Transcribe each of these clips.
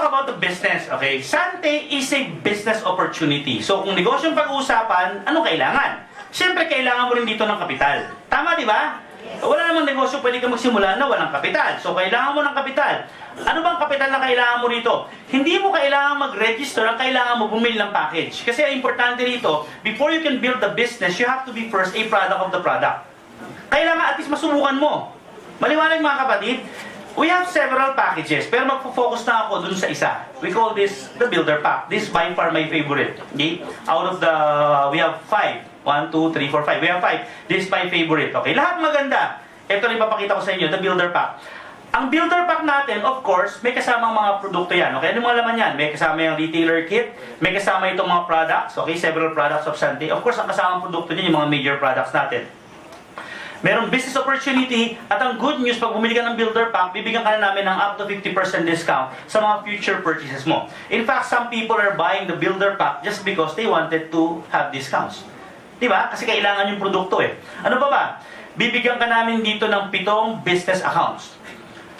talk about the business, okay? Sante is a business opportunity. So, kung negosyong pag-uusapan, ano kailangan? Siyempre, kailangan mo rin dito ng kapital. Tama, di ba? Wala namang negosyo pwede ka magsimula na walang kapital. So, kailangan mo ng kapital. Ano bang kapital na kailangan mo rito? Hindi mo kailangan mag-register, ang kailangan mo bumili ng package. Kasi ang importante rito, before you can build the business, you have to be first a product of the product. Kailangan at least masubukan mo. Maliwanag mga kapatid, we have several packages, pero magpo-focus na ako dun sa isa. We call this the builder pack. This is by far my favorite. Okay? Out of the, we have 5. 1, 2, 3, 4, 5. We have 5. This is my favorite. Okay? Lahat maganda. Ito rin papakita ko sa inyo, the builder pack. Ang builder pack natin, of course, may kasamang mga produkto yan. Okay? Ano mga laman yan? May kasama yung retailer kit, may kasama itong mga products, okay? Several products of Sante. Of course, ang kasamang produkto niyan, yung mga major products natin. Merong business opportunity, at ang good news, pag bumili ka ng builder pack, bibigyan ka na namin ng up to 50% discount sa mga future purchases mo. In fact, some people are buying the builder pack just because they wanted to have discounts. Diba? Kasi kailangan yung produkto eh. Ano pa ba? Bibigyan ka namin dito ng 7 business accounts.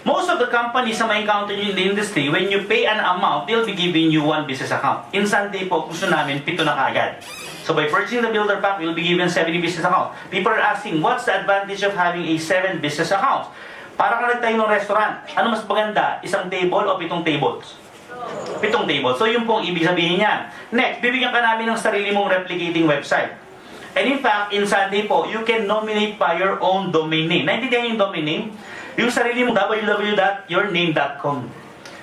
Most of the companies na ma-encounter nyo in the industry, when you pay an amount, they'll be giving you 1 business account. In Sante po, gusto namin 7 na kaagad. So by purchasing the builder pack, you'll be given 70 business accounts. People are asking, what's the advantage of having a 7 business accounts? Para ka nagtayo ng restaurant. Ano mas maganda? Isang table o 7 tables? 7 tables. So yun po ang ibig sabihin niya. Next, bibigyan ka namin ng sarili mong replicating website. And in fact, in Sante po, you can nominate pa your own domain name. Naintindihan yung domain name? Yung sarili mo, www.yourname.com.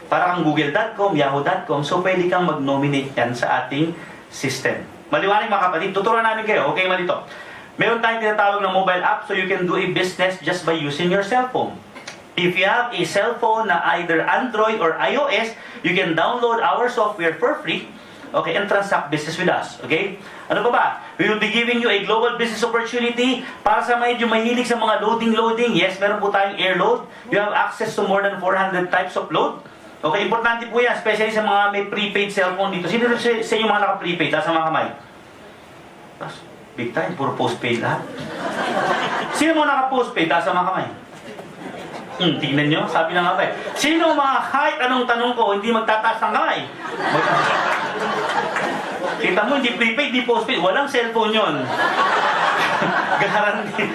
Para kang google.com, yahoo.com, so pwede kang mag-nominate yan sa ating system. Maliwanag mga kapatid, tuturuan namin kayo. Okay, malito. Meron tayong tinatawag na mobile app, so you can do a business just by using your cell phone. If you have a cell phone na either Android or iOS, you can download our software for free. Okay, and transact business with us. Okay? Ano pa ba? We will be giving you a global business opportunity para sa medyo mahilig sa mga loading. Yes, meron po tayong air load. You have access to more than 400 types of load. Okay, importante po yan, especially sa mga may prepaid cellphone dito. Sino sa inyo mga naka-prepaid? Taas ang mga kamay. Big time, puro postpaid lahat. Sino mga naka-postpaid? Taas ang mga kamay. Tingnan nyo, sabi na nga ba eh. Sino mga kahit anong tanong ko, hindi magtataas ng kamay? Kita mo, hindi prepaid, hindi postpaid. Walang cellphone yun. Guarantee.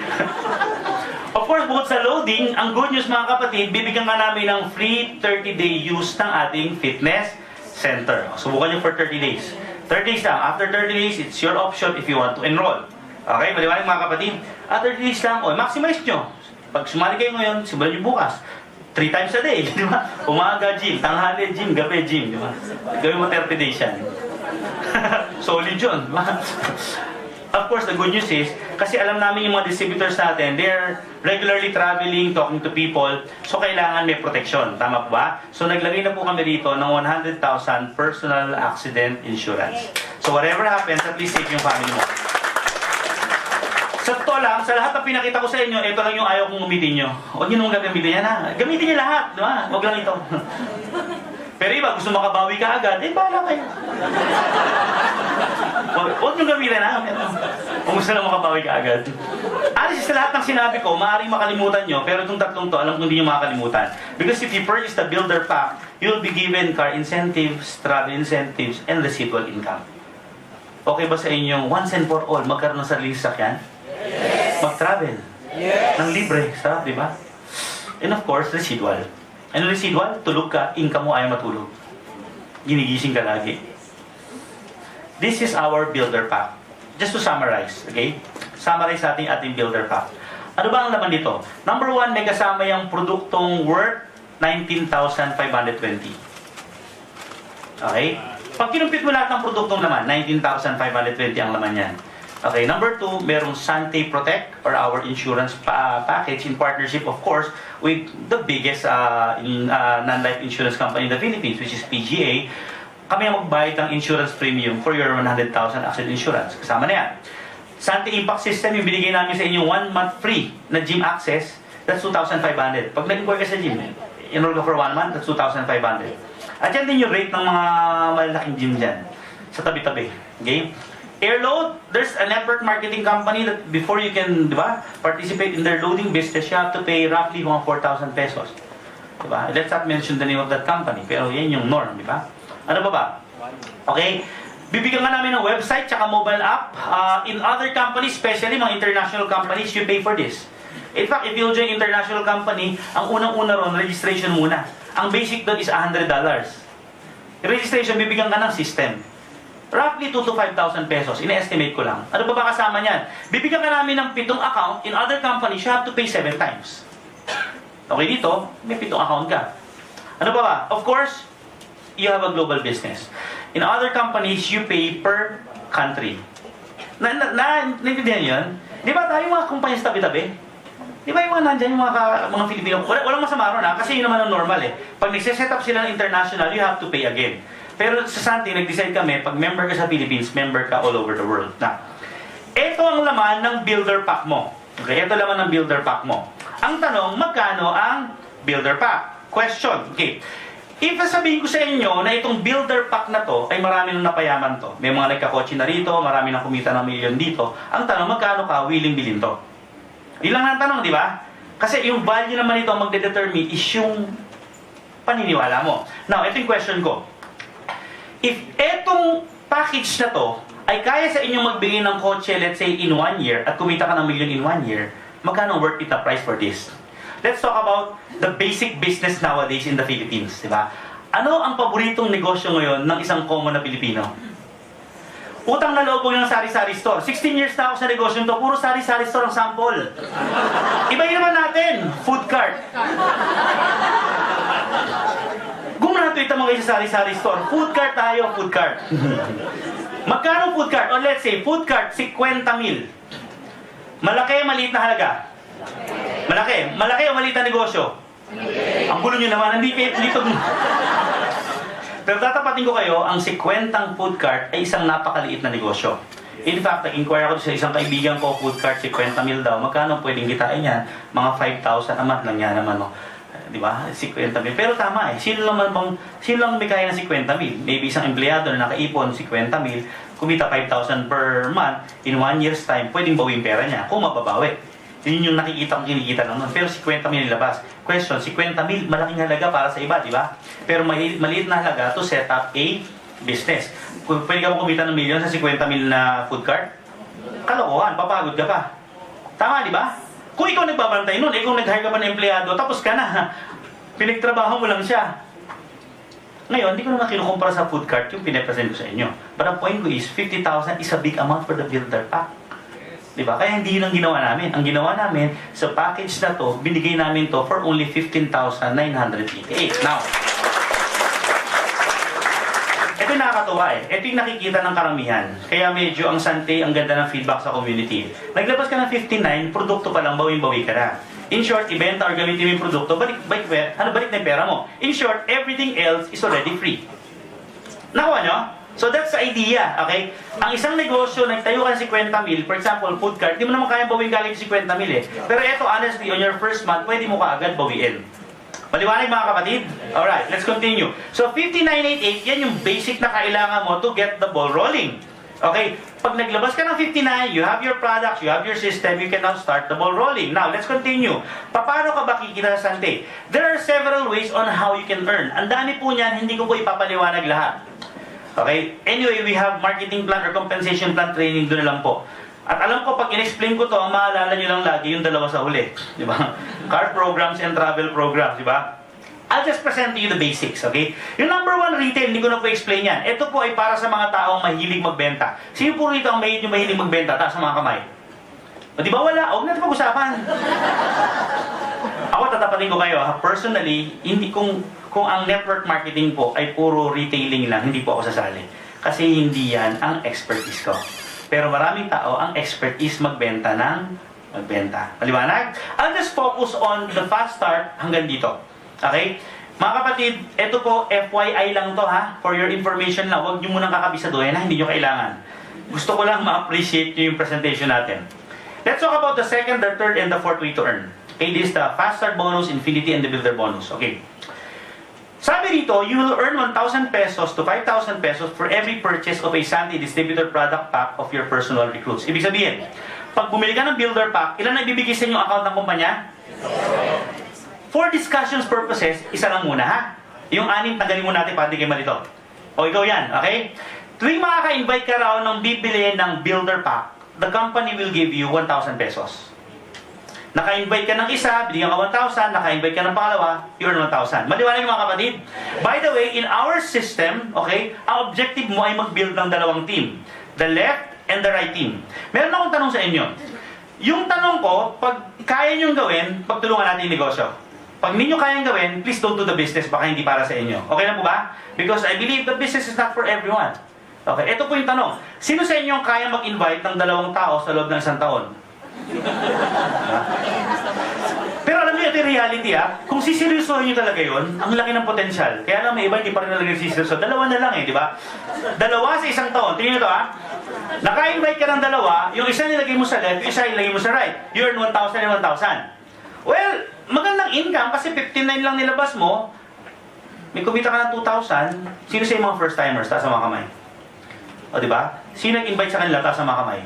Of course, bukod sa loading, ang good news mga kapatid, bibigyan ka namin ng free 30-day use ng ating fitness center. Subukan nyo for 30 days. 30 days lang. After 30 days, it's your option if you want to enroll. Okay, maliwanag mga kapatid. After 30 days lang, maximize nyo. Pag sumali kayo ngayon, simulan nyo bukas. 3 times a day, di ba? Umaga, gym. Tanghali, gym. Gabi, gym. Di ba? Gawin mo 30 days yan. Solid yun, di ba? Of course, the good news is, kasi alam namin yung mga distributors natin, they're regularly traveling, talking to people, so kailangan may protection. Tama po ba? So naglagay na po kami rito ng 100,000 personal accident insurance. So whatever happens, at least save yung family mo. Sa totoo lang, sa lahat ng pinakita ko sa inyo, ito lang yung ayaw kong gamitin nyo. Huwag nyo naman gagamitin yan ha. Gamitin nyo lahat, di ba? Huwag lang ito. Pero iba, gusto makabawi ka agad, bahala kayo. Huwag nyo gamitin ha. Kung gusto lang makabawi ka agad. Alis sa lahat ng sinabi ko, maaaring makalimutan nyo, pero itong tatlong to, alam ko hindi nyo makakalimutan. Because if you purchase the builder pack, you'll be given car incentives, travel incentives, and residual income. Okay ba sa inyong once and for all, magkaroon ng sariling sasakyan? Yes. Mag-travel. Yes. Nang libre. Sarap, di ba? And of course, residual. Ano residual? Tulog ka, income mo ayaw matulog. Ginigising ka lagi. This is our builder pack. Just to summarize, okay? Summarize natin ating builder pack. Ano ba ang laman dito? Number 1, may kasama yung produktong worth 19,520. Okay? Pag kinumpit mo lahat ng produktong laman, 19,520 ang laman yan. Okay, number 2, merong Sante Protect or our insurance package in partnership, of course, with the biggest non-life insurance company in the Philippines, which is PGA. Kami ang magbayad ng insurance premium for your 100,000 accident insurance. Kasama na yan. Sante Impact System, yung binigay namin sa inyo 1 month free na gym access, that's 2,500. Pag nag-inquire ka sa gym, enroll ka for 1 month, that's 2,500. At yan din yung rate ng mga malalaking gym dyan, sa tabi-tabi. Okay? Airload, there's a network marketing company that before you can, di ba, participate in their loading business, you have to pay roughly mga 4,000 pesos. Diba? Let's not mention the name of that company, pero yan yung norm, di ba? Ano ba? Okay? Bibigyan ka namin ng website tsaka mobile app. In other companies, especially mga international companies, you pay for this. In fact, if you join international company, ang unang-una ron, registration muna. Ang basic doon is $100. Registration, bibigyan ka ng system. Roughly 2 to 5,000 pesos. Ina-estimate ko lang. Ano ba kasama niyan? Bibigyan ka namin ng 7 account. In other companies, you have to pay 7 times. Okay, dito, may 7 account ka. Ano ba? Of course, you have a global business. In other companies, you pay per country. Naintindihan yun? Di ba tayo mga kumpanya sa tabi-tabi? Di ba yung mga nandyan, yung mga Filipino, walang masama ron ha, kasi yun naman ang normal eh. Pag nagsiset up sila ng international, you have to pay again. Pero sa Santi, nag-decide kami, pag member ka sa Philippines, member ka all over the world. Na, ito ang laman ng builder pack mo. Okay, ito laman ng builder pack mo. Ang tanong, magkano ang builder pack? Question. Okay. If sabihin ko sa inyo na itong builder pack na to ay marami nang napayaman to. May mga nagkakotse na rito, marami nang kumita ng milyon dito. Ang tanong, magkano ka willing bilhin to? Yun lang ang tanong, di ba? Kasi yung value naman ito ang magdedetermine is yung paniniwala mo. Now, ito yung question ko. If etong package na to ay kaya sa inyong magbigay ng kotse, let's say, in 1 year, at kumita ka ng milyon in 1 year, magkano worth it the price for this? Let's talk about the basic business nowadays in the Philippines, di ba? Ano ang paboritong negosyo ngayon ng isang common na Pilipino? Utang na loob po yung sari-sari store. 16 years na ako sa negosyo nito, puro sari-sari store ang sample. Ibahin naman natin, food cart. Gumraduate ang mga isa sari-sari store. Food cart tayo, food cart. Magkano food cart? O let's say, food cart, 50,000. Malaki, maliit na halaga? Malaki. Malaki o maliit na negosyo? Ang gulo nyo naman, hindi dito. Pero tatapatin ko kayo, ang 50 food cart ay isang napakaliit na negosyo. In fact, nag-inquire ako sa isang kaibigan ko, food cart, 50,000 daw. Magkano pwedeng kitain yan? Mga 5,000 a month lang yan naman, no? Di ba? 50,000. Pero tama eh. Sino lang may kaya ng 50,000? Maybe isang empleyado na nakaipon, 50,000, kumita 5,000 per month, in 1 year's time, pwedeng bawin pera niya kung mababawi. Yun yung nakikita kong kinikita naman. Pero 50,000 nilabas. Question, 50,000, malaking halaga para sa iba, di ba? Pero maliit na halaga to set up a business. Pwede ka mo kumita ng milyon sa 50,000 na food cart? Kalokohan, papagod ka pa. Tama, di ba? Kung ikaw nagbabantay nun, ikaw nag-hire ka pa ng empleyado, tapos ka na. Pinagtrabaho mo lang siya. Ngayon, hindi ko naman kinukumpara sa food cart yung pinapresent ko sa inyo. But ang point ko is, 50,000 is a big amount for the builder pack. Diba? Kaya hindi yun ang ginawa namin. Ang ginawa namin, sa package na to, binigay namin to for only 15,988. Now, ito yung nakakatuwa eh. Ito yung nakikita ng karamihan. Kaya medyo ang Sante, ang ganda ng feedback sa community. Naglabas ka ng 59, produkto pa lang, bawing-bawi ka na. In short, ibenta or gamitin mo yung produkto, balik na yung pera mo. In short, everything else is already free. Nakuha nyo? So that's the idea, okay? Ang isang negosyo, nagtayo ka ng 50,000, for example, food cart, di mo naman kayang bawin kagad yung 50,000 eh. Pero eto, honestly, on your first month, pwede mo kaagad bawiin. Maliwanag mga kapatid? Alright, let's continue. So 5988, yan yung basic na kailangan mo to get the ball rolling. Okay? Pag naglabas ka ng 59, you have your products, you have your system, you can now start the ball rolling. Now, let's continue. Paano ka ba kikita sa Sante? There are several ways on how you can earn. Ang dami po niyan, hindi ko po ipapaliwanag lahat. Okay? Anyway, we have marketing plan or compensation plan training, doon lang po. At alam ko, pag in-explain ko to, ang maalala nyo lang lagi yung dalawa sa huli. Di ba? Car programs and travel programs, di ba? I'll just present to you the basics, okay? Yung number 1, retail, hindi ko na po explain yan. Ito po ay para sa mga taong mahilig magbenta. Sino po rito ang mahilig magbenta? Taas sa mga kamay. O di ba wala? Huwag natin pag-usapan. Ako, tatapatin ko kayo, ha? Personally, hindi kung ang network marketing po ay puro retailing lang, hindi po ako sasali. Kasi hindi yan ang expertise ko. Pero maraming tao, ang expertise magbenta ng magbenta. Maliwanag? I'll just focus on the fast start hanggang dito. Okay? Mga kapatid, ito po, FYI lang to ha. For your information lang. Huwag nyo munang kakabisaduhin ha. Hindi nyo kailangan. Gusto ko lang ma-appreciate nyo yung presentation natin. Let's talk about the second, the third, and the fourth way to earn. Okay, this is the fast start bonus, Infinity, and the builder bonus. Okay. Sabi dito, you will earn 1,000 pesos to 5,000 pesos for every purchase of a Sante distributor product pack of your personal recruits. Ibig sabihin, pag bumili ka ng builder pack, ilan na ibibigay sa inyong account ng kumpanya? for discussions purposes, isa lang muna ha. Yung 6, tanggalin mo natin para di kayo malito. O ikaw yan, okay? Tuwing makaka-invite ka raw ng bibili ng builder pack, the company will give you 1,000 pesos. Naka-invite ka ng isa, binigyan ka 1,000, naka-invite ka ng pangalawa, you earn 1,000. Maliwanag yung mga kapatid? By the way, in our system, okay, ang objective mo ay mag-build ng dalawang team. The left and the right team. Meron akong tanong sa inyo. Yung tanong ko, pag kaya nyo gawin, pagtulungan natin yung negosyo. Pag ninyo kayang gawin, please don't do the business, baka hindi para sa inyo. Okay na po ba? Because I believe the business is not for everyone. Okay, ito po yung tanong. Sino sa inyo kaya mag-invite ng 2 tao sa loob ng 1 taon? Pero alam niyo, ito yung reality kung siseryosohin niyo talaga yun, ang laki ng potensyal. Kaya lang may iba hindi pa rin talaga siseryoso. 2 na lang di ba? 2 sa 1 taon. Tingnan niyo to Naka-invite ka ng 2, yung isa nilagay mo sa left, yung isa nilagay mo sa right. You earn 1,000 and 1,000. Well, magandang income kasi 59 lang nilabas mo. May kumita ka ng 2,000. Sino sa yung mga first timers? Taas ang mga kamay. O di ba? Sino nag-invite sa kanila? Taas ang mga kamay.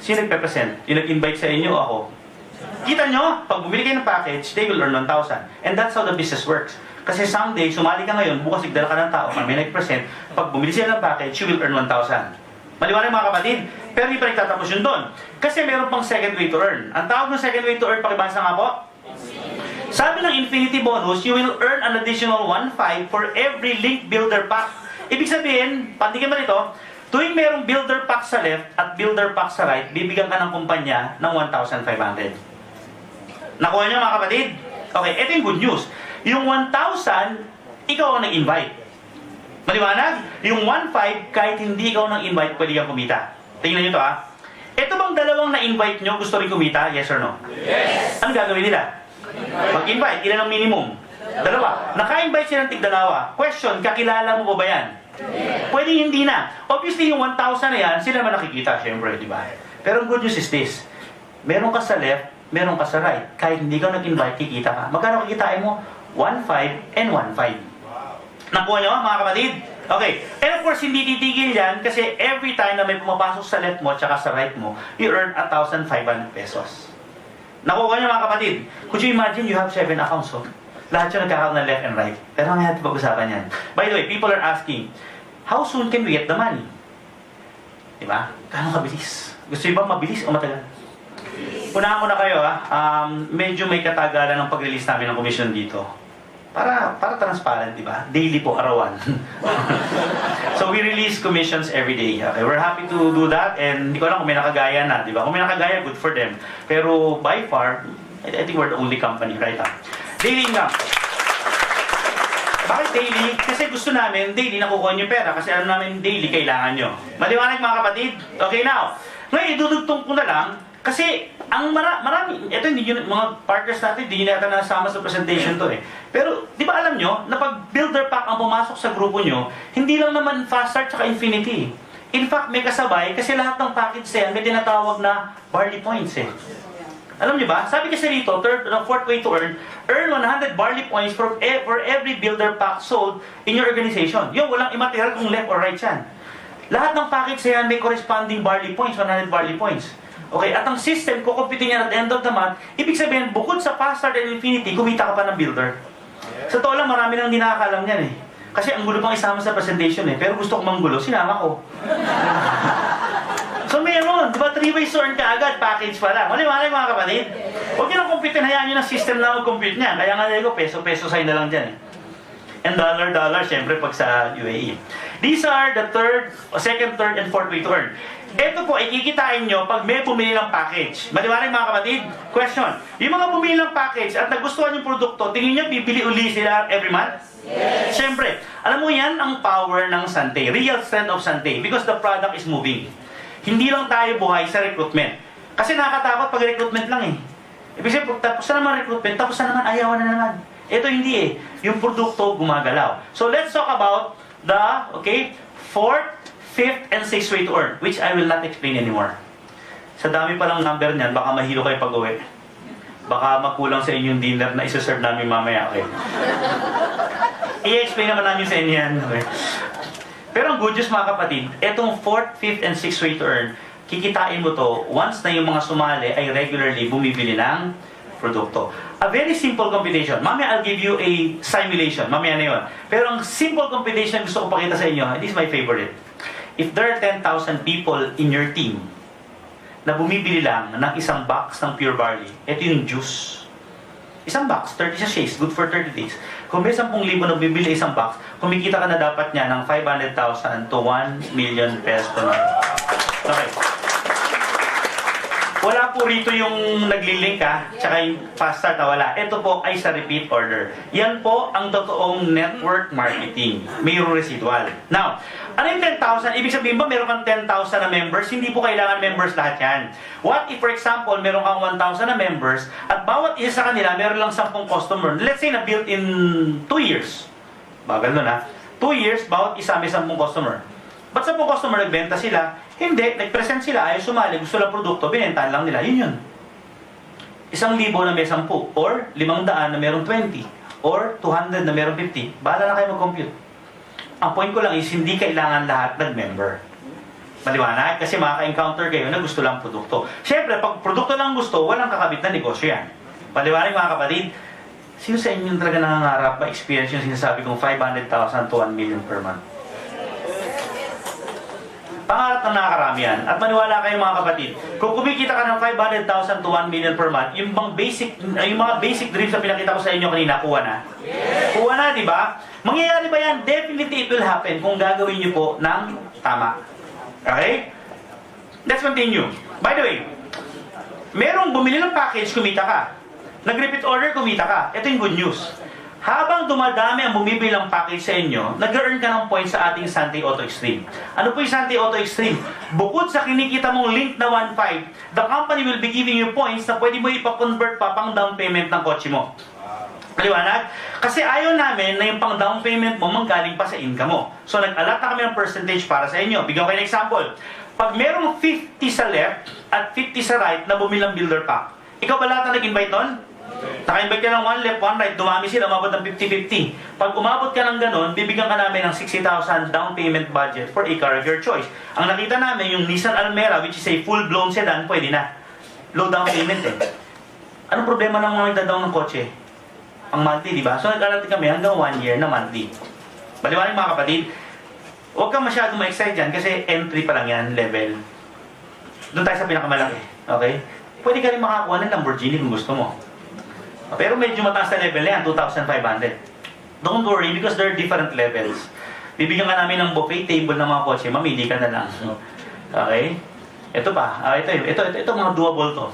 Sino nagpe-present? Yung nag-invite sa inyo o ako? Kita nyo, pag bumili kayo ng package, they will earn 1,000. And that's how the business works. Kasi someday, sumali ka ngayon, bukas nagdala ka ng tao, may nag-present, pag bumili sila ng package, you will earn 1,000. Maliwanag mga kapatid? Pero hindi pa nagtatapos yun doon. Kasi meron pang second way to earn. Ang tawag ng second way to earn, pakibasa nga po? Sabi ng Infinity Bonus, you will earn an additional 1,500 for every link builder pack. Ibig sabihin, pandigan mo nito, tuwing merong builder pack sa left at builder pack sa right, bibigyan ka ng kumpanya ng 1,500. Nakuha niyo mga kapatid? Okay, ito yung good news. Yung 1,000, ikaw ang nag-invite. Maliwanag? Yung 1,500, kahit hindi ikaw nang-invite, pwede kang kumita. Tingnan niyo to Ito bang 2 na-invite nyo gusto rin kumita? Yes or no? Yes! Ano gagawin nila? Mag-invite. Ilan ang minimum? 2. Naka-invite sila ng tig-2. Question, kakilala mo ba yan? Pwede hindi na. Obviously, yung 1,000 na yan, sila naman nakikita, syempre, di ba? Pero ang good news is this. Meron ka sa left, meron ka sa right. Kahit hindi ka nag-invite, kikita ka. Magkano kikitain mo? 1,500 and 1,500. Nakuha nyo, mga kapatid? Okay. And of course, hindi titigil yan kasi every time na may pumapasok sa left mo at sa right mo, you earn 1,500 pesos. Nakuha nyo, mga kapatid? Could you imagine you have 7 accounts, Lahat yung nagkakaroon ng left and right. Pero may natin pag-usapan yan. By the way, people are asking, how soon can we get the money? Diba? Gano'ng kabilis? Gusto nyo ba mabilis o matagal? Unahan muna kayo medyo may katagalan ng pag-release namin ng commission dito. Para transparent, diba? Daily po, arawan. So we release commissions every day. Okay, we're happy to do that and hindi ko alam kung may nakagaya na, diba? Kung may nakagaya, good for them. Pero by far, I think we're the only company right now. Daily income. Bakit daily? Kasi gusto namin daily nakukuha nyo pera kasi alam namin daily kailangan nyo. Maliwanag mga kapatid? Okay now. Ngayon, idudugtong ko na lang kasi ang marami, ito hindi yun, mga partners natin, hindi nyo natin nasama sa presentation to Pero, di ba alam nyo, na pag builder pack ang pumasok sa grupo nyo, hindi lang naman fast start tsaka infinity. In fact, may kasabay kasi lahat ng package na yan, may tinatawag na barley points Alam niyo ba? Sabi kasi rito, fourth way to earn 100 barley points for every builder pack sold in your organization. Yung walang immaterial kung left or right yan. Lahat ng package yan may corresponding barley points, 100 barley points. Okay, at ang system, kukumpitin niya at the end of the month, ibig sabihin, bukod sa fast start and infinity, kumita ka pa ng builder. Sa totoo lang, marami nang hindi nakakalam yan Kasi ang gulo pang isama sa presentation pero gusto ko manggulo, sinama ko. So meron, di ba 3 ways to earn ka agad, package pa lang. Maliwanag mga kapatid. Huwag nyo nang kumpitin, hayaan nyo ng system na mag-compute niya. Kaya nga ko, peso-peso sign na lang dyan And dollar, syempre pag sa UAE. These are the second, third, and fourth way to earn. Ito po, ikikitain nyo pag may bumili ng package. Maliwanag mga kapatid? Question, yung mga bumili ng package at nagustuhan yung produkto, tingin nyo, bibili uli sila every month? Yes. Siyempre, alam mo yan ang power ng Sante, real strength of Sante, because the product is moving. Hindi lang tayo buhay sa recruitment. Kasi nakakatakot pag recruitment lang Ibig sabihin, tapos na naman recruitment, tapos na naman, ayawan na naman. Ito hindi Yung produkto gumagalaw. So let's talk about the, fourth, fifth, and sixth way to earn, which I will not explain anymore. Sa dami palang number niyan, baka mahilo kayo pag-uwi. Baka makulang sa inyong dinner na isa-serve namin mamaya, I-explain naman namin sa inyo yan, Pero ang good news mga kapatid, etong fourth, fifth, and sixth way to earn, kikitain mo to once na yung mga sumali ay regularly bumibili ng produkto. A very simple computation. Mamaya I'll give you a simulation. Mamaya na yun. Pero ang simple computation gusto ko pakita sa inyo, this is my favorite. If there are 10,000 people in your team na bumibili lang ng isang box ng Pure Barley, ito yung juice. Isang box, 30 sachets, good for 30 days. Kung may 10,000 na bibili isang box, kumikita ka na dapat niya ng 500,000 to 1 million pesos per month. Okay. Wala po rito yung naglilink tsaka yung fast start na wala. Ito po ay sa repeat order. Yan po ang totoong network marketing. Mayroong residual. Now, ano yung 10,000? Ibig sabihin ba meron kang 10,000 na members? Hindi po kailangan members lahat yan. What if, for example, meron kang 1,000 na members at bawat isa sa kanila meron lang 10 customer. Let's say na built in 2 years. Bagal nun 2 years, bawat isa may 10 customer. Ba't 10 customer nagbenta sila? Hindi, nag-present sila, ayaw sumali, gusto lang produkto, binentahan lang nila. Yun yun. 1,000 na may 10, or 500 na meron 20, or 200 na meron 50. Bahala na kayo mag-compute. Ang point ko lang is, hindi kailangan lahat nag-member. Maliwanag? Kasi makaka-encounter kayo na gusto lang produkto. Siyempre, pag produkto lang gusto, walang kakabit na negosyo yan. Maliwanag mga kapatid, sino sa inyo talaga nangangarap ba experience yung sinasabi kong 500,000 to 1 million per month? Pangarap ng nakakarami yan. At maniwala kayo mga kapatid, kung kumikita ka ng 500,000 to 1 million per month, yung mga basic dreams na pinakita ko sa inyo kanina, kuha na. Kuha na, di ba? Mangyayari ba yan? Definitely it will happen kung gagawin nyo po ng tama. Okay? Let's continue. By the way, merong bumili ng package, kumita ka. Nag-repeat order, kumita ka. Ito yung good news. Habang dumadami ang bumibili ng package sa inyo, nag-earn ka ng points sa ating Sante Auto Extreme. Ano po yung Sante Auto Extreme? Bukod sa kinikita mong link na 1.5, the company will be giving you points na pwede mo ipa-convert pa pang down payment ng kotse mo. Maliwanag? Kasi ayaw namin na yung pang down payment mo manggaling pa sa income mo. So nag-allot na kami ng percentage para sa inyo. Bigyan ko kayo ng example. Pag merong 50 sa left at 50 sa right na bumili ng builder pack, ikaw ba lahat na nag-invite nun? Naka-invite ka ng 1 left, 1 right, dumami sila, umabot ng 50-50. Pag umabot ka ng ganun, bibigyan ka namin ng 60,000 down payment budget for a car of your choice. Ang nakita namin, yung Nissan Almera, which is a full-blown sedan, pwede na. Low down payment Anong problema ng mga nagda-down ng kotse? Ang monthly, di ba? So nag-alat kami hanggang 1 year na monthly. Baliwanag mga kapatid, huwag kang masyadong ma-excite dyan kasi entry pa lang yan, level. Doon tayo sa pinakamalaki. Okay? Pwede ka rin makakuha ng Lamborghini kung gusto mo. Pero medyo mataas na level na yan, 2,500. Don't worry because there are different levels. Bibigyan ka namin ng buffet table ng mga kotse, mamili ka na lang. Okay? Ito pa, ito mga doable to.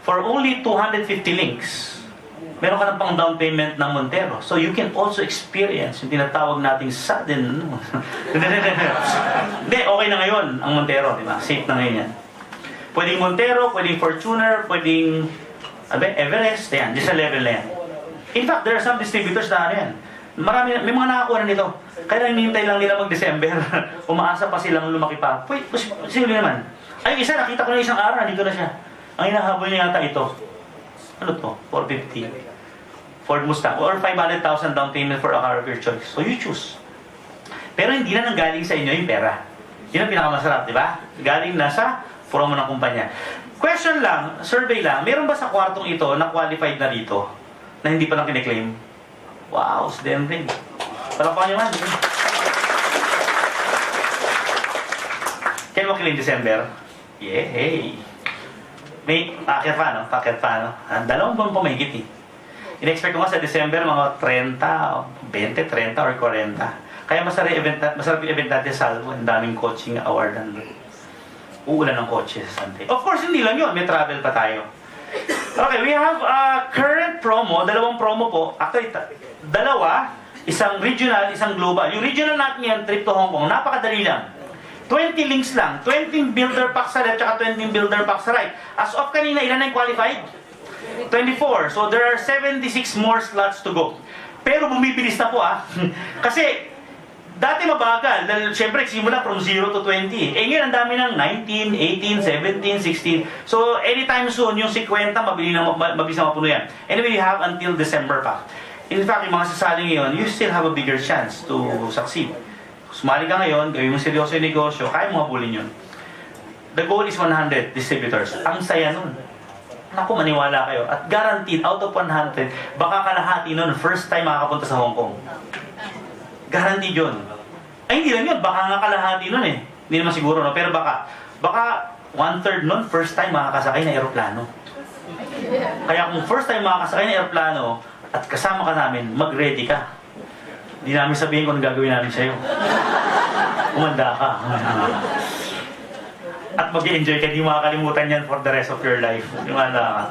For only 250 links, meron ka ng pang down payment ng Montero. So you can also experience yung tinatawag nating sudden. Hindi, okay na ngayon ang Montero, di ba? Safe na ngayon yan. Pwedeng Montero, pwedeng Fortuner, pwedeng Everest, yan, just sa level na yan. In fact, there are some distributors na yan. Marami, may mga nakakuha na nito. Kaya hinihintay lang nila mag-December. Umaasa pa silang lumaki pa. Pwede, posible naman. Ay, isa, nakita ko na isang araw, dito na siya. Ang hinahabol niya yata ito. Ano to? 450. Ford Mustang. Or 500,000 down payment for a car of your choice. So you choose. Pero hindi na nanggaling sa inyo yung pera. Yun ang pinakamasarap, di ba? Galing na sa promo ng kumpanya. Question lang, survey lang, meron ba sa kwartong ito na qualified na rito na hindi pa lang kiniklaim? Wow, si Denry. Palapakan nyo man. Kaya mo kiling December? Yeah, hey. May packet pa, no? Packet pa, no? 2 buwan pa mahigit eh. In-expect ko nga sa December mga 30, 20, 30 or 40. Kaya masarap yung event natin sa Salvo. Ang daming coaching award nandun. Uulan ng kotse sa Sante. Of course, hindi lang yun. May travel pa tayo. Okay, we have a current promo. 2 promo po. Actually, 2. Isang regional, isang global. Yung regional natin yan, trip to Hong Kong. Napakadali lang. 20 links lang. 20 builder pack sa left, tsaka 20 builder pack sa right. As of kanina, ilan na yung qualified? 24. So, there are 76 more slots to go. Pero bumibilis na po Kasi, dati mabagal, dahil syempre simula from 0 to 20. Ngayon ang dami ng 19, 18, 17, 16. So anytime soon, yung 50 mabilis na mapuno yan. Anyway, you have until December pa. In fact, yung mga sasali ngayon, you still have a bigger chance to succeed. Sumali ka ngayon, gawin mo seryoso yung negosyo, kaya mo mabulin yun. The goal is 100 distributors. Ang saya nun. naku, maniwala kayo. At guaranteed, out of 100, baka kalahati nun, first time makakapunta sa Hong Kong. Guaranteed yun. Ay, hindi lang yun. Baka nga kalahati nun eh. Hindi naman siguro, no? Pero baka 1/3 nun, first time makakasakay na aeroplano. Kaya kung first time makakasakay na aeroplano at kasama ka namin, mag-ready ka. Hindi namin sabihin kung ano gagawin namin sa'yo. Umanda ka. At mag-enjoy ka, di makakalimutan yan for the rest of your life. Umanda ka.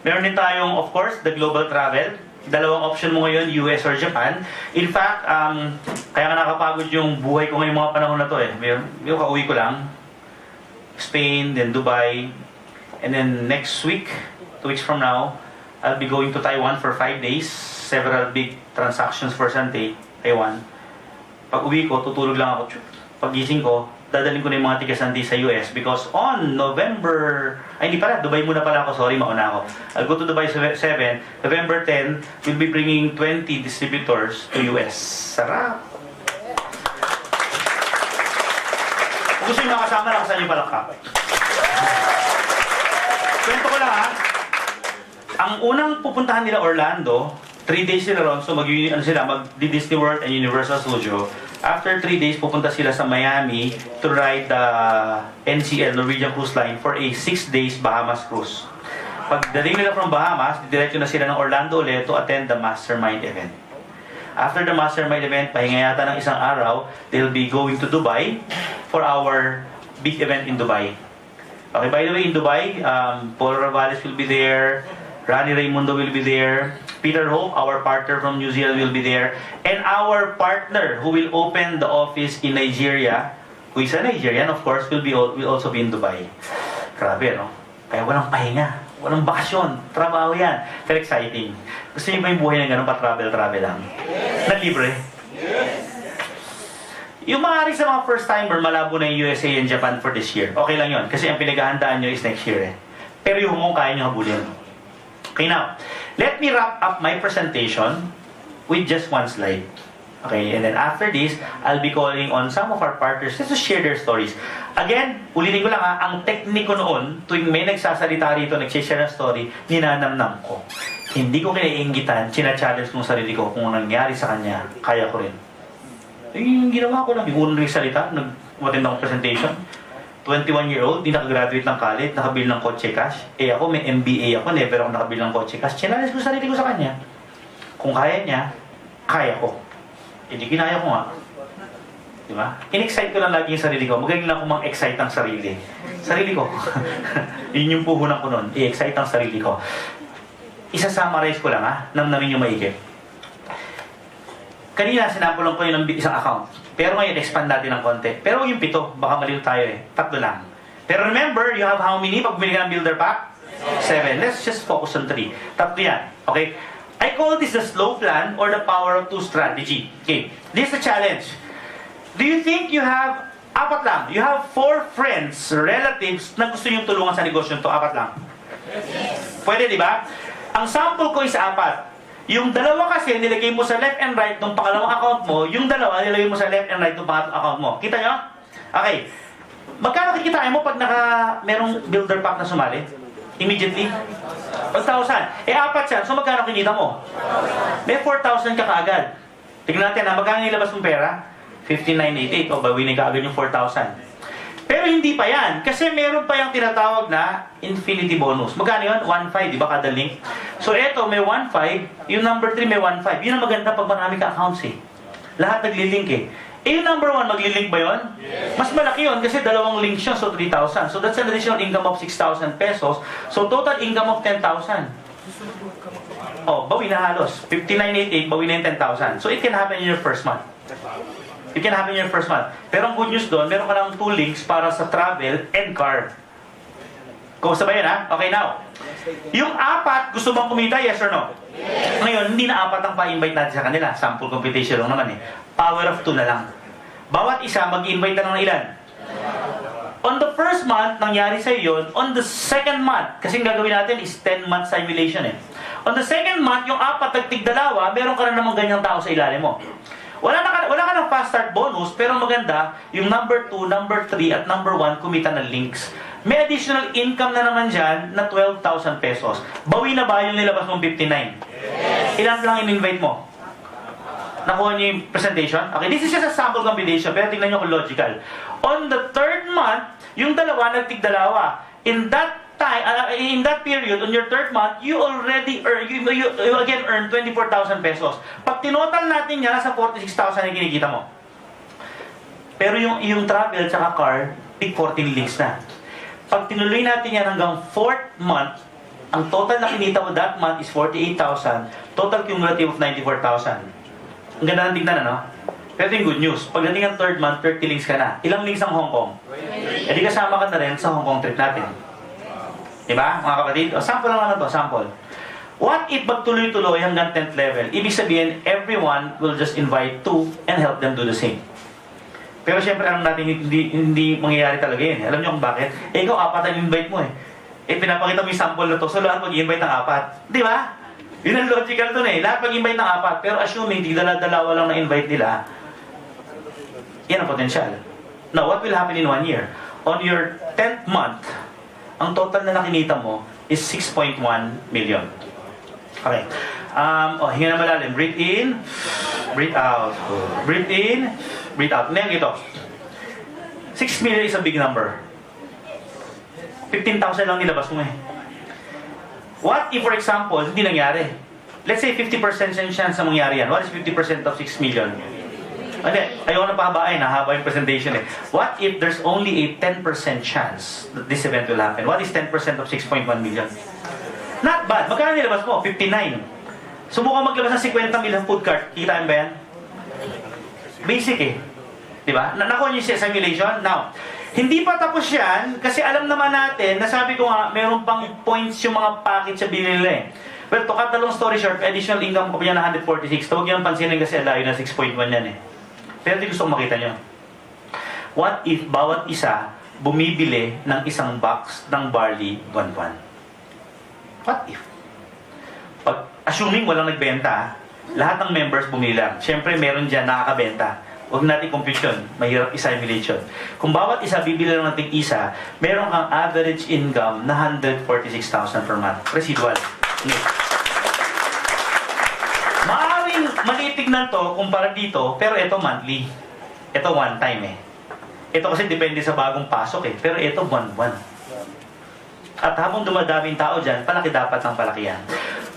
Meron din tayong, of course, the global travel. Dalawang option mo ngayon, US or Japan. In fact, kaya nga nakapagod yung buhay ko ngayong mga panahon na to eh. Yung kauwi ko lang. Spain, then Dubai. And then next week, 2 weeks from now, I'll be going to Taiwan for 5 days. Several big transactions for Sante, Taiwan. Pag uwi ko, tutulog lang ako. Pag gising ko, dadalhin ko na yung mga tiga-Sante sa US because on November... Ay, hindi pala. Dubai muna pala ako. Sorry, mauna ako. I'll go to Dubai 7. November 10, we'll be bringing 20 distributors to US. Sarap! Kung gusto nyo makasama, lakasan nyo palakpak. Kwento ko lang ha. Ang unang pupuntahan nila Orlando, 3 days sila ron, so mag-Disney World and Universal Studio. After 3 days, pupunta sila sa Miami to ride the NCL, Norwegian Cruise Line, for a 6 days Bahamas cruise. Pagdating nila from Bahamas, didiretso na sila ng Orlando ulit to attend the Mastermind event. After the Mastermind event, pahinga yata ng isang araw, they'll be going to Dubai for our big event in Dubai. Okay, by the way, in Dubai, Paul Ravales will be there, Rani Raimundo will be there, Peter Hope, our partner from New Zealand, will be there, and our partner who will open the office in Nigeria, who is a Nigerian, of course, will also be in Dubai. Grabe, no? Kaya walang pahinga, walang bakasyon, trabaho yan. Very exciting. Gusto niyo ba yung buhay na gano'n, pa-travel lang? Yes. Na libre? Yes. Yung maaari sa mga first-timer, malabo na yung USA and Japan for this year. Okay lang yun, kasi ang pinaghahandaan nyo is next year eh. Pero yung Hong Kong, kaya nyo habulin. Okay, now, let me wrap up my presentation with just one slide. Okay, and then after this, I'll be calling on some of our partners just to share their stories. Again, ulitin ko lang ha, ang tekniko noon, tuwing may nagsasalita rito, nag-share ng story, ninanamnam ko. Hindi ko kinaiinggitan, china-challenge kong sarili ko kung nangyari sa kanya, kaya ko rin. Yung ginawa ko lang, yung unang salita, nag-attend akong presentation. 21-year-old, di nakagraduate ng college, nakabili ng kotse cash. Eh ako, may MBA ako, never ako nakabili ng kotse cash. Challenge ko sarili ko sa kanya. Kung kaya niya, kaya ko. Hindi ginaya ko nga. Diba? In-excite ko lang lagi yung sarili ko. Magaling lang ako mang-excite ang sarili. Sarili ko. Yun yung puhunan ko nun. I-excite ang sarili ko. Isa-summarize ko lang ha. Namnamin yung maigit. Kanina, sinample lang ko yung isang account. Pero ngayon, expand natin ng konti. Pero yung 7, baka malito tayo eh. 3 lang. Pero remember, you have how many pag bumili ka ng builder pack? 7. Let's just focus on 3. 3 yan. Okay? I call this the slow plan or the power of 2 strategy. Okay. This is the challenge. Do you think you have 4 lang? You have 4 friends, relatives na gusto niyong tulungan sa negosyo to? 4 lang? Yes. Pwede, di ba? Ang sample ko is 4. Yung 2 kasi nilagay mo sa left and right ng pangalawang account mo, yung 2 nilagay mo sa left and right ng pangatlong account mo. Kita nyo? Okay. Magkano kikitain mo pag merong builder pack na sumali? Immediately? 1,000. Eh, 4 yan. So, magkano kinita mo? May 4,000 ka kaagad. Tignan natin ha. Magkano nilabas mong pera? 5988. O, bawinin ka agad yung 4,000. Pero hindi pa yan. Kasi meron pa yung tinatawag na infinity bonus. Magkano yun? 1,500. Di ba kada link? So, eto may 1,500. Yung number 3 may 1,500. Yun ang maganda pag marami ka accounts eh. Lahat naglilink eh. Eh, yung number 1, maglilink ba yun? Yes. Mas malaki yun kasi 2 links yun, so 3,000. So that's an additional income of 6,000 pesos. So total income of 10,000. Oh, bawi na halos. 5988, bawi na yung 10,000. So it can happen in your first month. It can happen in your first month. Pero ang good news doon, meron ka lang 2 links para sa travel and car. Kumusta ba yun ha? Okay, now. Yung 4, gusto bang kumita? Yes or no? Yes. Ngayon, hindi na 4 ang pa-invite natin sa kanila. Sample competition lang naman eh. Power of 2 na lang. Bawat isa, mag-invite na ng ilan? On the first month, nangyari sa'yo yun. On the second month, kasi gagawin natin is 10-month simulation eh. On the second month, yung 4 tagtig 2, meron ka na namang ganyang tao sa ilalim mo. Wala ka ng fast start bonus, pero maganda, yung number 2, number 3, at number 1, kumita ng links. May additional income na naman dyan na 12,000 pesos. Bawi na ba yung nilabas mong 59? Ilan lang in-invite mo? Nakuha niyo yung presentation? Okay, this is just a sample combination, pero tingnan niyo kung logical. On the third month, yung dalawa, nagtig-dalawa. In that time, in that period, on your third month, you already earn, you again earn 24,000 pesos. Pag tinotal natin yan, nasa 46,000 yung kinikita mo. Pero yung travel tsaka car, tig 14 links na. Pag tinuloy natin yan hanggang 4th month, ang total na kinita mo that month is 48,000, total cumulative of 94,000. Ang ganda ng tignan, ano? Pero yung good news, pagdating ang 3rd month, 30 links ka na. Ilang links ang Hong Kong? E di kasama ka na rin sa Hong Kong trip natin. Diba, mga kapatid? O, sample lang naman to, sample. What if magtuloy-tuloy hanggang 10th level? Ibig sabihin, everyone will just invite 2 and help them do the same. Pero syempre, alam natin, hindi mangyayari talaga yun. Alam niyo kung bakit? Eh, ikaw, 4 ang invite mo eh. Eh, pinapakita mo yung sample na to, so lahat mag-invite ng 4. Di ba? Yun ang logical dun eh. Lahat mag-invite ng 4, pero assuming di dala-dalawa lang na-invite nila, yan ang potential. Now, what will happen in 1 year? On your 10th month, ang total na nakinita mo is 6.1 million. Okay. Hinga na malalim. Breathe in, breathe out. Breathe in, breathe out. Ngayon ito. 6 million is a big number. 15,000 lang nilabas mo eh. What if, for example, hindi nangyari? Let's say 50% chance na mangyari yan. What is 50% of 6 million? Hindi, ayaw na pahabain, haba yung presentation eh. What if there's only a 10% chance that this event will happen? What is 10% of 6.1 million? Not bad. Magkano nilabas mo? 59. Subukan maglabas ng 50 million food cart. Kita ba yan? Basic eh. Diba? Nakuha niyo siya simulation? Now, hindi pa tapos yan kasi alam naman natin, nasabi ko nga, meron pang points yung mga package sa binili nila eh. Well, to cut the long story short, additional income ko pa niya na 146. Huwag niyo pansinin kasi layo na 6.1 yan eh. Pero di gusto kong makita nyo. What if bawat isa bumibili ng isang box ng barley buwan-buwan? What if? Assuming walang nagbenta, lahat ng members bumili lang. Siyempre, meron dyan nakakabenta. Huwag natin compute yun. Mahirap i-simulate yun. Kung bawat isa bibili lang ng tig-isa, meron kang average income na 146,000 per month. Residual. Maaaring malitignan to kumpara dito, pero ito monthly. Ito one time eh. Ito kasi depende sa bagong pasok eh. Pero ito buwan-buwan. At habang dumadaming tao dyan, palaki dapat ng palaki yan.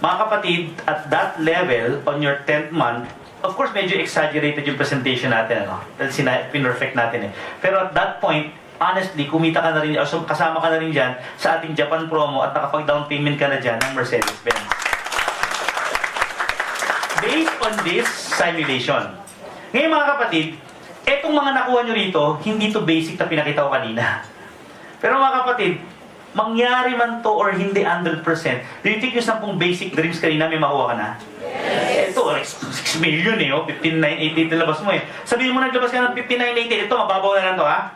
Mga kapatid, at that level, on your 10th month, of course, medyo exaggerated yung presentation natin, ano? Dahil pinrefect natin eh. Pero at that point, honestly, kumita ka na rin, kasama ka na rin dyan sa ating Japan promo at nakapag-down payment ka na dyan ng Mercedes-Benz. Based on this simulation. Ngayon mga kapatid, etong mga nakuha nyo rito, hindi to basic na pinakita ko kanina. Pero mga kapatid, mangyari man to or hindi 100%, do you think yung 10 basic dreams kanina may makuha ka na? Yes. Ito, 6 million eh, 59,888 nilabas mo eh. Sabihin mo naglabas ka ng 59,888, ito, mababaw na lang to ha.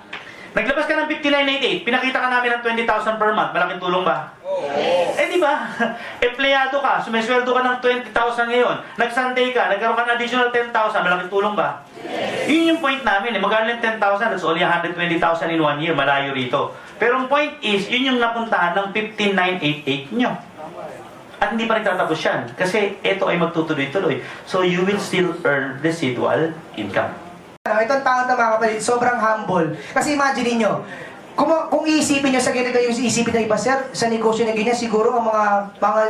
Naglabas ka ng 59,888, pinakita ka namin ng 20,000 per month, malaking tulong ba? Oh. Eh di ba? Empleyado ka, sumesweldo ka ng 20,000 ngayon, nag-Sunday ka, nagkaroon ka ng additional 10,000, malaking tulong ba? Yes. Yun yung point namin eh, magkano yung 10,000, that's only 120,000 in 1 year, malayo rito. Pero ang point is, yun yung napuntahan ng 59,888 nyo. At hindi pa nagtatapos yan. Kasi ito ay magtutuloy-tuloy. So you will still earn residual income. Itong tao na mga kapatid, sobrang humble. Kasi imagine niyo, kung iisipin nyo sa ganito yung isipin ng iba, sir, sa negosyo na ganyan, siguro ang mga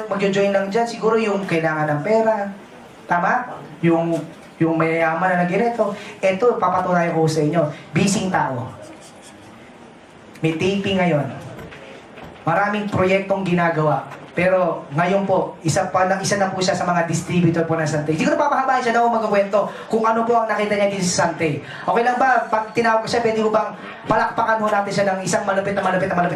mag-join lang dyan, siguro yung kailangan ng pera. Tama? Yung mayayaman na ganito. Ito, papatunayan ko sa inyo. Busy tao. May taping ngayon. Maraming proyektong ginagawa. Pero ngayon po, isa na po siya sa mga distributor po ng Sante. Siguro papahabahan siya na ako magkukwento kung ano po ang nakita niya dito sa Sante. Okay lang ba? Pag tinawag ko siya, pwede ko bang palakpakan ho natin siya ng isang malupit na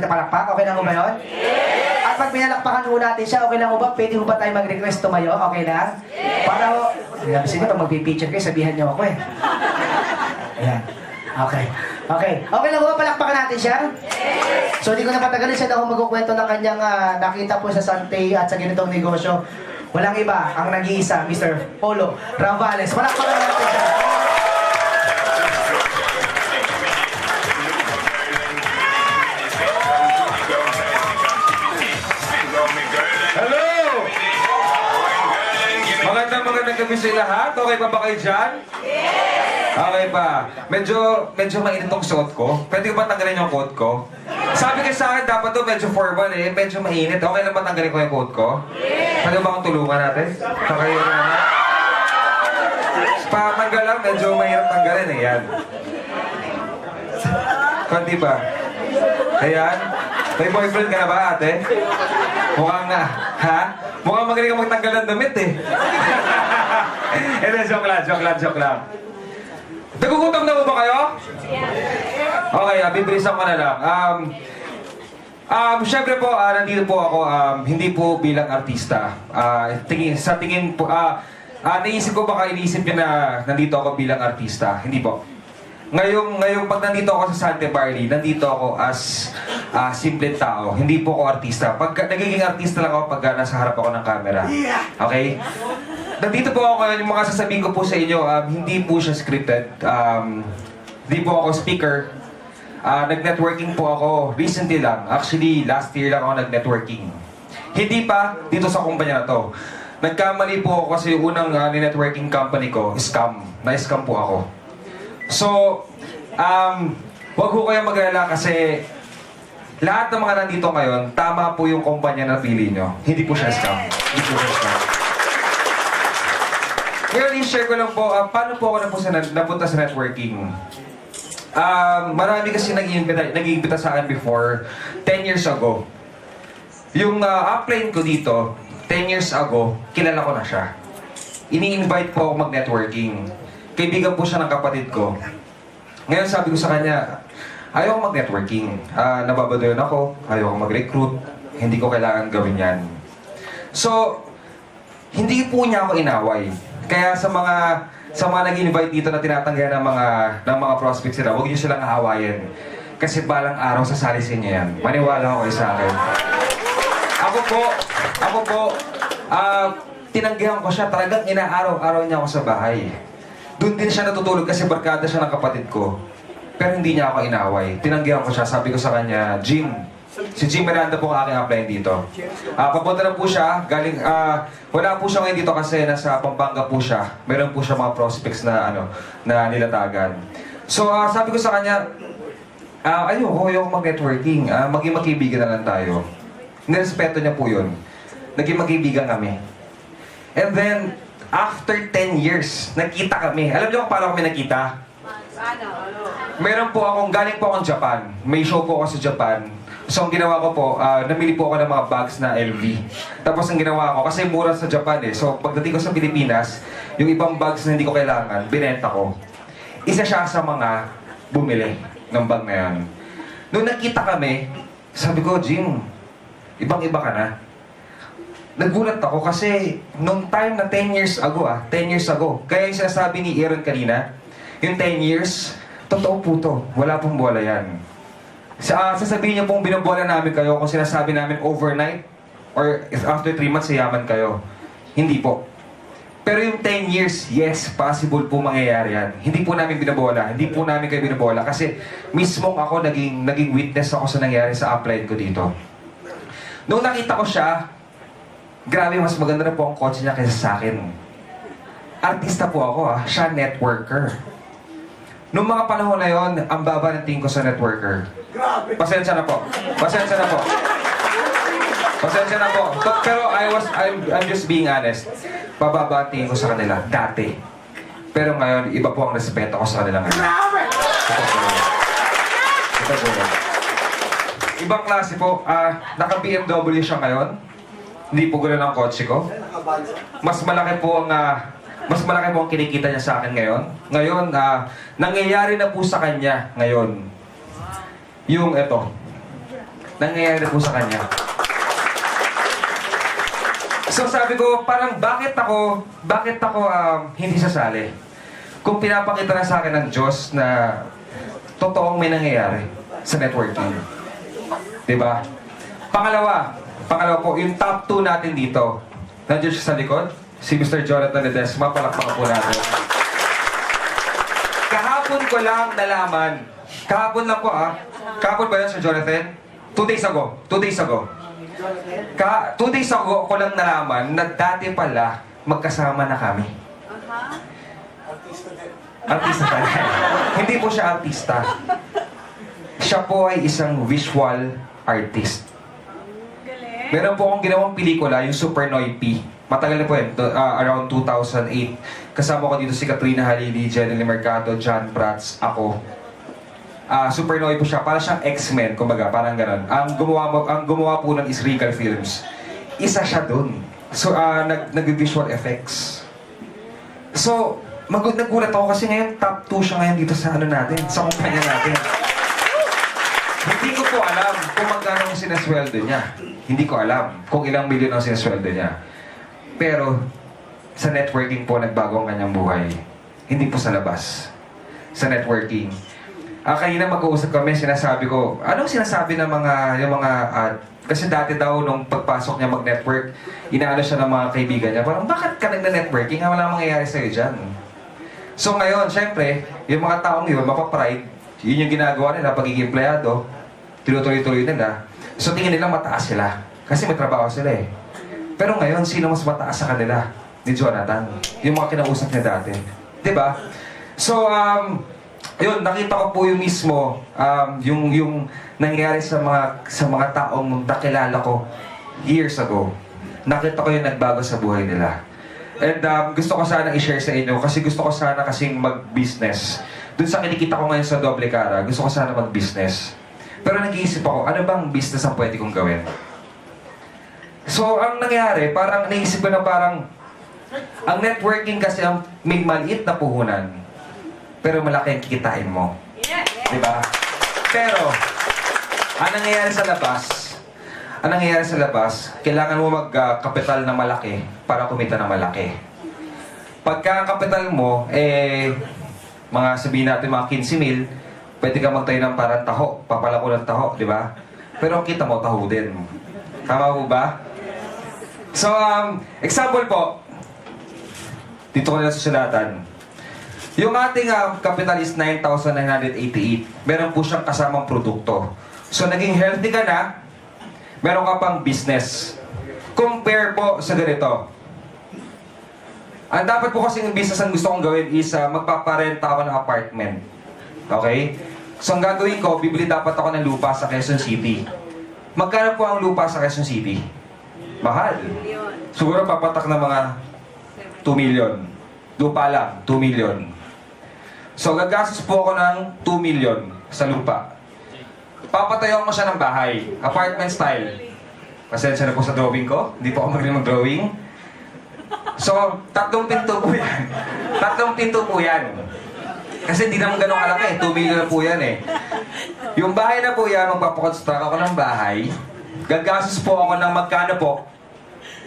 palakpak? Okay lang ho ba yun? Yes! At pag pinalakpakan ho natin siya, okay lang ho ba? Pwede ho ba tayo mag-request tumayo? Okay lang? Yes! Para ho, kasi pag mag-picture kayo, sabihan niyo ako eh. Ayan. Okay. Okay lang ba? Palakpakan natin siya? Yes! So, di ko na patagalin siya na ako magkukwento ng kanyang nakita po sa Sante at sa ganitong negosyo. Walang iba, ang nag-iisa, Mr. Polo Ravales. Palakpakan natin siya. Magandang gabi sa lahat. Okay pa ba kayo dyan? Okay pa. Medyo mainit tong suot ko. Pwede ko ba tanggalin yung coat ko? Sabi kasi sa akin, dapat to medyo formal eh. Medyo mainit. Okay lang ba tanggalin ko yung coat ko? Pwede ba akong tulungan natin? Kakayo na naman. Patanggal lang, medyo mahirap tanggalin eh. Yan. Kunti ba? Ayan. May boyfriend ka na ba, ate? Mukhang na. Ha? Mukhang magaling ka magtanggal ng damit eh. Hindi, joke lang. Nagugutom na ba kayo? Okay, bibilisan ko na lang. Siyempre po, nandito po ako, hindi po bilang artista. Sa tingin po, naisip ko baka iniisip nyo na nandito ako bilang artista. Hindi po. Ngayong pag nandito ako sa Sante Barley, nandito ako as simpleng tao. Hindi po ako artista. Pag nagiging artista lang ako pag nasa harap ako ng camera. Okay? Nandito po ako ngayon, yung mga sasabihin ko po sa inyo, hindi po siya scripted. Hindi po ako speaker. Nag-networking po ako recently lang. Actually, last year lang ako nag-networking. Hindi pa dito sa kumpanya na to. Nagkamali po ako kasi yung unang networking company ko, scam. Na-scam po ako. So, wag ho kayong mag-alala kasi lahat ng mga nandito ngayon, tama po yung kumpanya na pili nyo. Hindi po siya scam. Hindi po siya scam. Ngayon, i-share ko lang po, paano po ako napunta sa networking. Marami kasi nag-iimbita sa akin before, 10 years ago. Yung upline ko dito, 10 years ago, kilala ko na siya. Ini-invite po ako mag-networking. Kaibigan po siya ng kapatid ko. Ngayon sabi ko sa kanya, ayoko mag-networking. Nababadoyan ako, ayoko mag-recruit. Hindi ko kailangan gawin yan. So, hindi po niya ako inaway. Kaya sa mga nag-invite dito na tinatanggihan ng mga prospects sila, huwag niyo silang aawayin. Kasi balang araw sasali sa inyo yan. Maniwala ko kayo sa akin. Ako po, tinanggihan ko siya. Talagang inaaraw-araw niya ako sa bahay. Doon din siya natutulog kasi barkada siya ng kapatid ko. Pero hindi niya ako inaway. Tinanggihan ko siya. Sabi ko sa kanya, Jim. Si Jim Miranda po ang aking apply dito. Papunta na po siya. Wala po siya ngayon dito kasi nasa Pampanga po siya. Meron po siya mga prospects na nilatagan. So sabi ko sa kanya, ayoko mag-networking. Maging magkaibigan na lang tayo. Nirespeto niya po yun. Naging magkaibigan kami. And then, after 10 years, nagkita kami. Alam niyo kung paano kami nagkita? Meron po akong, galing po akong Japan. May show po ako sa Japan. So, ang ginawa ko po, namili po ako ng mga bags na LV. Tapos, ang ginawa ko, kasi mura sa Japan eh. So, pagdating ko sa Pilipinas, yung ibang bags na hindi ko kailangan, binenta ko. Isa siya sa mga bumili ng bag na yan. Nung nagkita kami, sabi ko, Jim, ibang-iba ka na. Nagulat ako kasi nung time na 10 years ago, kaya yung sinasabi ni Aaron kanina, yung 10 years, totoo po to. Wala pong bola yan. Sasabihin niyo pong binobola namin kayo kung sinasabi namin overnight or after 3 months, yaman kayo. Hindi po. Pero yung 10 years, yes, possible po mangyayari yan. Hindi po namin binobola. Hindi po namin kayo binobola kasi mismo ako naging witness ako sa nangyari sa upline ko dito. Nung nakita ko siya, grabe, mas maganda na po ang kotse niya kaysa sa akin. Artista po ako siya networker. Noong mga panahon na yon, ang baba ng tingin ko sa networker. Pasensya na po. Pero I'm just being honest. Bababa ang tingin ko sa kanila, dati. Pero ngayon, iba po ang respeto ko sa kanila ngayon. Ito po. Ibang klase po, naka-BMW siya ngayon. Hindi po gano'n ang kotse ko. Mas malaki po ang kinikita niya sa akin ngayon. Ngayon, nangyayari na po sa kanya ngayon. Yung eto. Nangyayari na po sa kanya. So sabi ko, parang bakit ako hindi sasali? Kung pinapakita na sa akin ng Diyos na totoong may nangyayari sa networking. Diba? Pangalawa po, yung top 2 natin dito. Nandiyan siya sa likod. Si Mr. Jonathan Ledesma, palakpakan po natin. Kahapon ko lang nalaman. Kahapon lang po Kahapon ba yun, Sir Jonathan? 2 days ago. 2 days ago ko lang nalaman na dati pala magkasama na kami. Artista talaga. Hindi po siya artista. Siya po ay isang visual artist. Meron po akong ginawang pelikula, yung Supernoy P. Matagal na po yun, around 2008. Kasama ko dito si Katrina Halili, Jenny Mercado, John Prats, ako. Supernoy po siya, parang siyang X-Men, kumbaga, parang ganon. Ang gumawa po nun is Regal Films. Isa siya dun. So, nag-visual effects. So, nagulat ako kasi ngayon, top 2 siya ngayon dito sa ano natin, sa kumpanya natin. Hindi ko po alam kung magkano ang sinasweldo niya. Hindi ko alam kung ilang milyon ang sinasweldo niya. Pero, sa networking po, nagbago ang kanyang buhay. Hindi po sa labas. Sa networking. Kanina mag-uusap kami, sinasabi ko, anong sinasabi ng kasi dati daw, nung pagpasok niya mag-network, inaano siya ng mga kaibigan niya, parang, bakit ka nag-networking? Wala mangyayari sa'yo dyan. So ngayon, syempre, yung mga taong yun, mapapride, yun yung ginagawa nila, pagiging empleyado, tinutuloy-tuloy nila. So tingin nila mataas sila. Kasi may trabaho sila eh. Pero ngayon, sino mas mataas sa kanila? Ni Jonathan. Yung mga kinausap niya dati. Diba? So, yun, nakita ko po yung mismo, yung nangyari sa mga taong nakilala ko years ago. Nakita ko yung nagbago sa buhay nila. And gusto ko sana i-share sa inyo kasi gusto ko sana kasing mag-business. Doon sa kinikita ko ngayon sa Doble Cara, gusto ko sana mag-business. Pero nag-iisip ako, ano bang business ang pwede kong gawin? So, ang nangyari, parang naisip ko na parang, ang networking kasi ang may maliit na puhunan, pero malaki ang kikitain mo. Diba? Pero, ang nangyayari sa labas, kailangan mo mag-kapital na malaki para kumita na malaki. Pagka ang kapital mo, mga sabihin natin mga 15 mil, pwede ka magtayo ng parang taho, papalako ng taho, di ba? Pero ang kita mo, taho din. Tama po ba? So, example po, dito ko nila susulatan. Yung ating capital is 9,988. Meron po siyang kasamang produkto. So, naging healthy ka na, meron ka pang business. Compare po sa ganito. Ang dapat po kasing business ang gusto kong gawin is magpaparenta ako ng apartment. Okay? So, ang gagawin ko, bibili dapat ako ng lupa sa Quezon City. Magkano po ang lupa sa Quezon City? Mahal. Siguro papatak na mga 2 million. Lupa lang, 2 million. So, gagastos po ako ng 2 million sa lupa. Papatayo ko siya ng bahay. Apartment style. Pasensya na po sa drawing ko. Hindi po ako magaling mag-drawing. So, 3 pinto po yan. 3 pinto po yan. Kasi hindi naman ganun kalaki. 2 million na po yan eh. Yung bahay na po yan, magpapakonstruct ako ng bahay. Gagastos po ako ng magkano po?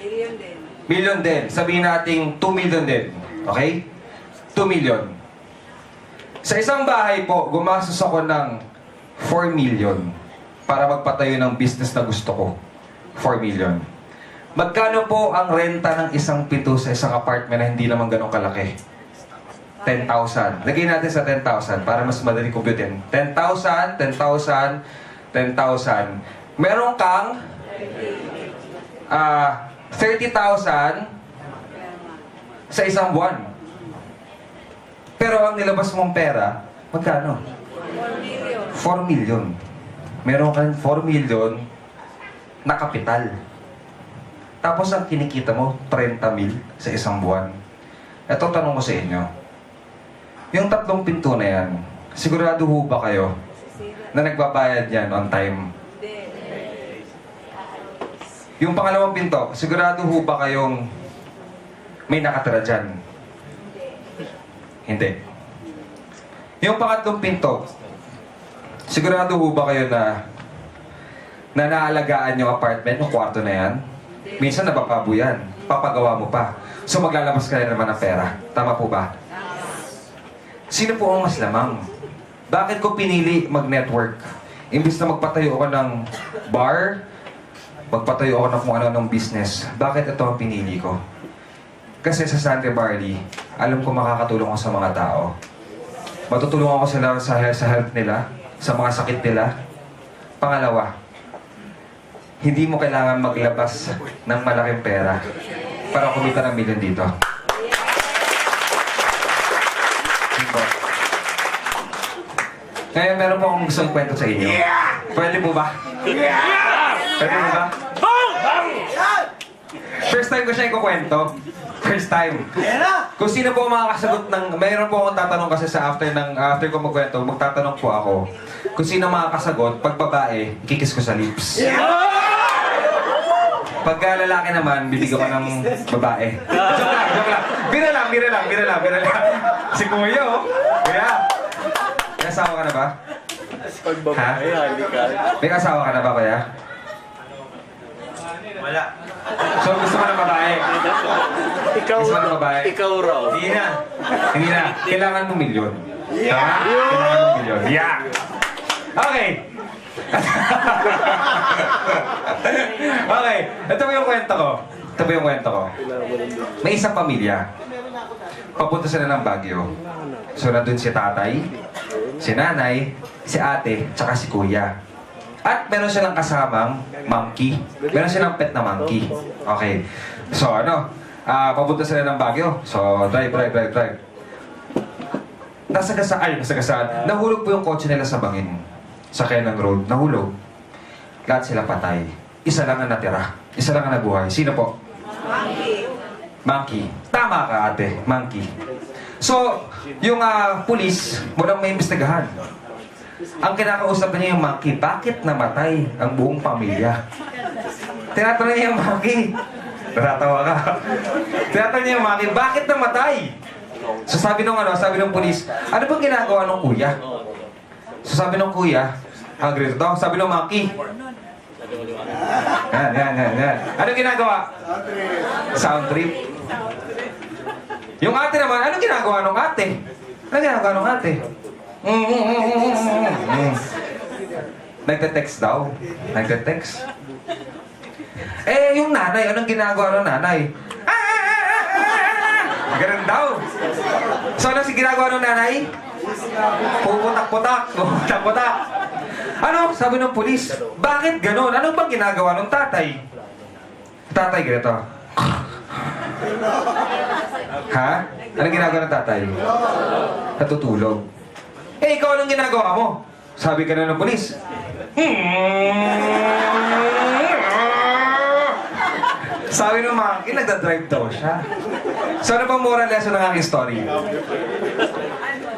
Million din. Million din. Sabihin natin 2 million din. Okay? 2 million. Sa isang bahay po, gumastos ako ng 4 million para magpatayo ng business na gusto ko. 4 million. Magkano po ang renta ng isang pinto sa isang apartment na hindi naman ganun kalaki? 10,000. Lagay natin sa 10,000 para mas madali kumputin. 10,000, 10,000, 10,000. Meron kang 30,000 sa isang buwan. Pero ang nilabas mong pera, magkano? 4 million. Meron kang 4 million na kapital. Tapos ang kinikita mo, 30 mil sa isang buwan. Ito tanong ko sa inyo. Yung 3 pinto na yan, sigurado ho ba kayo na nagbabayad yan on time? Yung pangalawang pinto, sigurado ho ba kayong may nakatira dyan? Hindi. Yung pangatlong pinto, sigurado ho ba kayo na naalagaan yung apartment, yung kwarto na yan? Minsan nabakabo yan. Papagawa mo pa. So maglalabas ka na naman ng pera. Tama po ba? Sino po ang mas lamang? Bakit ko pinili mag-network? Imbis na magpatayo ako ng bar, magpatayo ako ng kung ano-anong business, bakit ito ang pinili ko? Kasi sa Sante Barley, alam ko makakatulong ako sa mga tao. Matutulungan ko sila sa health nila, sa mga sakit nila. Pangalawa, hindi mo kailangan maglabas ng malaking pera para kumita ng milyon dito. Ngayon, meron po akong gustong kwento sa inyo. Pwede po ba? Pwede po ba? First time ko siya ikukwento. First time. Kung sino po ang makakasagot ng... Mayroon po akong tatanong kasi sa after ko magkwento, magtatanong po ako. Kung sino makakasagot, pag babae, ikikis ko sa lips. Pagka lalaki naman, bibigyan ko ng babae. Joke lang. Bira lang. Si Kuya, oh. Kuya. May asawa ka na ba? Ha? May asawa ka na ba, Kuya? Wala. So, gusto mo ng babae? Gusto mo ng babae? Ikaw raw. Hindi na. Kailangan mo milyon. Tama? Kailangan mo milyon. Yeah! Okay. Okay. Ito po yung kwento ko. May isang pamilya. Papunta sila ng Baguio. So, nandun si tatay, si nanay, si ate, tsaka si kuya. At meron silang kasamang monkey. Meron silang pet na monkey. Okay. So, papunta sila ng Baguio. So, drive. Nasagasaan. Nahulog po yung kotse nila sa bangin. Sa Kenang Road. Nahulog. Lahat sila patay. Isa lang ang natira. Isa lang ang nabuhay. Sino po? Monkey. Tama ka, ate. Monkey. So, yung pulis, walang may imbestigahan. Ang kinakausap na niya yung monkey, bakit namatay ang buong pamilya? Tinatanong niya yung monkey. Natatawa ka. Tinatanong niya yung monkey, bakit namatay? So sabi ng pulis, ano bang ginagawa ng kuya? So sabi ng kuya, grito daw, sabi ng monkey. Yan. Ano ginagawa? Sound trip. Yung ate naman, ano ginagawa ng ate? Ano ginagawa ng ate? Nagte-text daw. Yung nanay, anong ginagawa ng nanay? Ganun daw. So, ano ginagawa ng nanay? Puputak-putak. Ano? Sabi ng pulis, bakit ganun? Ano bang ginagawa ng tatay? Tatay, ganito. Ha? Anong ginagawa ng tatay? Natutulog. Ikaw anong ginagawa mo? Sabi ka na ng polis. Sabi ng monkey, nagdadrive daw siya. So ano bang moral lesson ng aking story?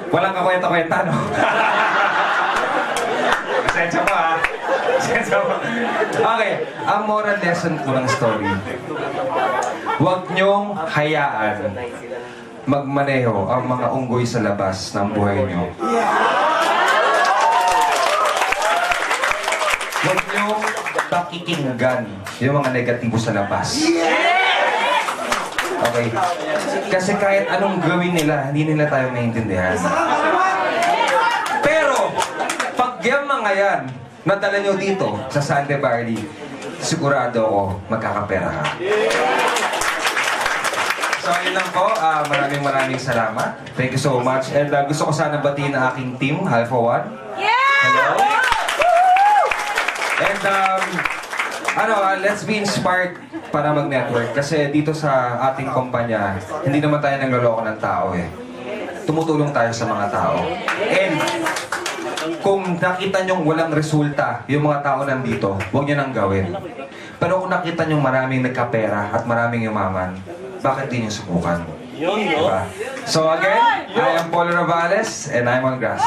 Walang kakwenta-kwenta, no? Pasensya mo, ha? Okay, ang moral lesson ko ng story. Huwag niyong hayaan magmaneho ang mga unggoy sa labas ng buhay niyo. Huwag niyong pakikinggan yung mga negatibo sa labas. Okay? Kasi kahit anong gawin nila, hindi nila tayo maintindihan. Pero, pag yung mga yan, nadala nyo dito sa Sante Barley, sigurado ako magkakapera ka. So, yun lang po. Maraming salamat. Thank you so much. And gusto ko sana batiin ang aking team, Alpha One. Hello. And let's be inspired para mag-network. Kasi dito sa ating kumpanya, hindi naman tayo nagloloko ng tao eh. Tumutulong tayo sa mga tao. And kung nakita nyong walang resulta yung mga tao nandito, huwag nyo nang gawin. Pero kung nakita nyong maraming nagkapera at maraming yumaman, bakit di nyo subukan? Diba? So again, I am Paul Ravales and I'm on grass.